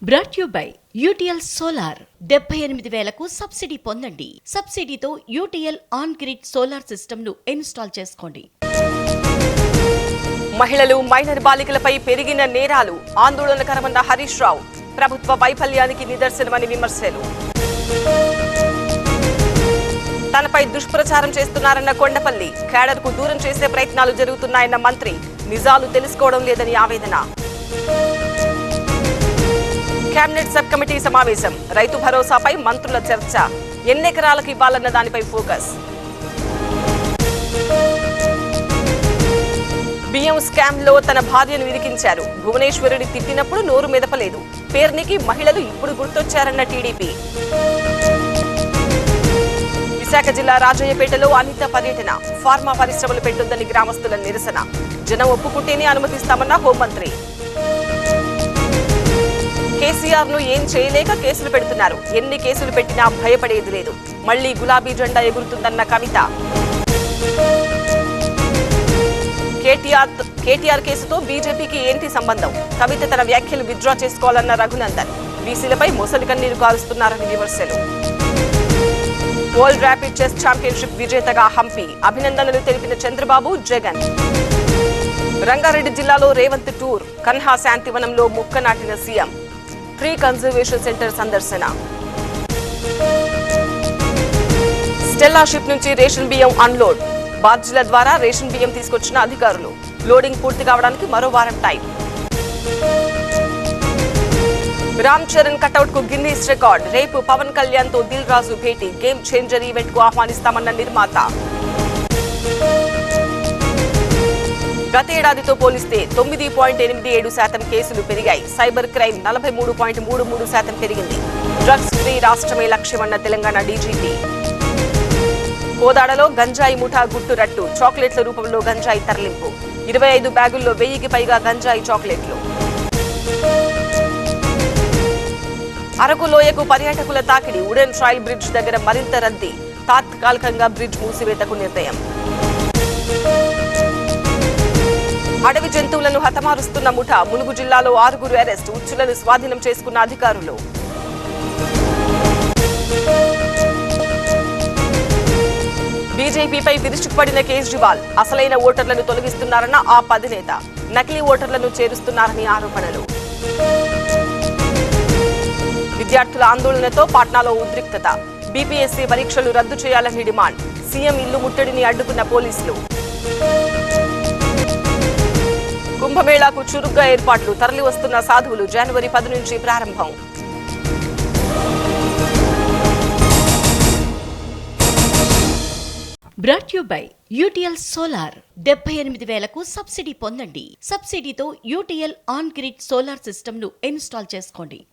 Brought you by UTL solar 78,000కు subsidy పొందండి. సబ్సిడీతో UTL on grid solar system ను ఇన్స్టాల్ చేసుకోండి. మహిళలు మైనర్ బాలికలపై పెరిగిన నేరాలు ఆందోళనకరమన్న హరీష్ రావు. ప్రభుత్వ వైఫల్యానికి నిదర్శనమని విమర్శలు. తనపై దుష్ప్రచారం చేస్తున్నారన్న కొండపల్లి. కేడర్కు దూరం చేసే ప్రయత్నాలు జరుగుతున్నాయన్న మంత్రి. నిజాలు తెలుసుకోవడం లేదని ఆవేదన. కేబినెట్ సబ్ కమిటీ సమావేశం. రైతు భరోసాపై మంత్రుల చర్చ. ఎన్నెకరాలకు ఇవ్వాలన్న దానిపై ఫోకస్. బియ్యం స్కామ్ లో తన భార్యను ఇరికించారు. భువనేశ్వరుడి తిట్టినప్పుడు నోరు మెదపలేదు. పేర్నికి మహిళలు ఇప్పుడు గుర్తొచ్చారన్న టీడీపీ. విశాఖ జిల్లా రాజయ్యపేటలో అనిత పర్యటన. ఫార్మా పరిశ్రమలు పెట్టొద్దని గ్రామస్తుల నిరసన. జనం ఒప్పుకుంటేనే అనుమతిస్తామన్న హోంమంత్రి. కేసీఆర్ ను ఏం చేయలేక కేసులు పెడుతున్నారు. ఎన్ని కేసులు పెట్టినా భయపడేది లేదు. మళ్లీ గులాబీ జెండా ఎగురుతుందన్న కవిత. కేటీఆర్ కేసుతో బీజేపీకి ఏంటి సంబంధం? కవిత తన వ్యాఖ్యలు విత్డ్రా చేసుకోవాలన్న రఘునందన్. బీసీలపై మొసలి కన్నీరు కారుస్తున్నారని విమర్శలు. వరల్డ్ ర్యాపిడ్ చెస్ ఛాంపియన్షిప్ విజేతగా హంపి. అభినందనలు తెలిపిన చంద్రబాబు, జగన్. రంగారెడ్డి జిల్లాలో రేవంత్ టూర్. కన్హా శాంతివనంలో మొక్క నాటిన సీఎం. ట్రీ కన్జర్వేషన్ సెంటర్ సందర్శన. స్టెల్లా షిప్ నుంచి రేషన్ బియ్యం అన్లోడ్. బాధ్యుల ద్వారా రేషన్ బియ్యం తీసుకొచ్చిన అధికారులు. లోడింగ్ పూర్తి కావడానికి మరో వారం టైం. రామ్ చరణ్ కటౌట్ కు గిన్నీస్ రికార్డ్. రేపు పవన్ కళ్యాణ్ తో దిల్ రాజు భేటీ. గేమ్ చేంజర్ ఈవెంట్ కు ఆహ్వానిస్తామన్న నిర్మాత. గతేడాదితో పోలిస్తే 9.87% కేసులు పెరిగాయి. సైబర్ క్రైమ్ 43.33% పెరిగింది. డ్రగ్స్ ఫ్రీ రాష్ట్రమే లక్ష్యమన్న తెలంగాణ డీజీపీ. కోదాడలో గంజాయి ముఠా గుట్టురట్టు. చాక్లెట్ల రూపంలో గంజాయి తరలింపు. 25 బ్యాగుల్లో 1000కి పైగా గంజాయి చాక్లెట్లు. అరకు లోయకు పర్యాటకుల తాకిడి. ఉడెన్ ట్రయల్ బ్రిడ్జ్ దగ్గర మరింత రద్దీ. తాత్కాలికంగా బ్రిడ్జ్ మూసివేతకు నిర్ణయం. అడవి జంతువులను హతమారుస్తున్న ముఠా. ములుగు జిల్లాలో 6 అరెస్ట్. ఉచ్చులను స్వాధీనం చేసుకున్న అధికారులు. బీజేపీపై విరుచుకుపడిన కేజ్రీవాల్. అసలైన ఓటర్లను తొలగిస్తున్నారన్న ఆప్ అధినేత. నకిలీ ఓటర్లను చేరుస్తున్నారని ఆరోపణలు. విద్యార్థుల ఆందోళనతో పాట్నాలో ఉద్రిక్తత. బీపీఎస్సీ పరీక్షలు రద్దు చేయాలని డిమాండ్. సీఎం ఇల్లు ముట్టడిని అడ్డుకున్న పోలీసులు. కుంభమేళాకు చురుగ్గా ఏర్పాట్లు. తరలి వస్తున్న సాధువులు. జనవరి 10 నుంచి ప్రారంభం. Brought you by UTL solar 78,000కు సబ్సిడీ పొందండి. సబ్సిడీతో UTL on grid solar system ను ఇన్స్టాల్ చేసుకోండి.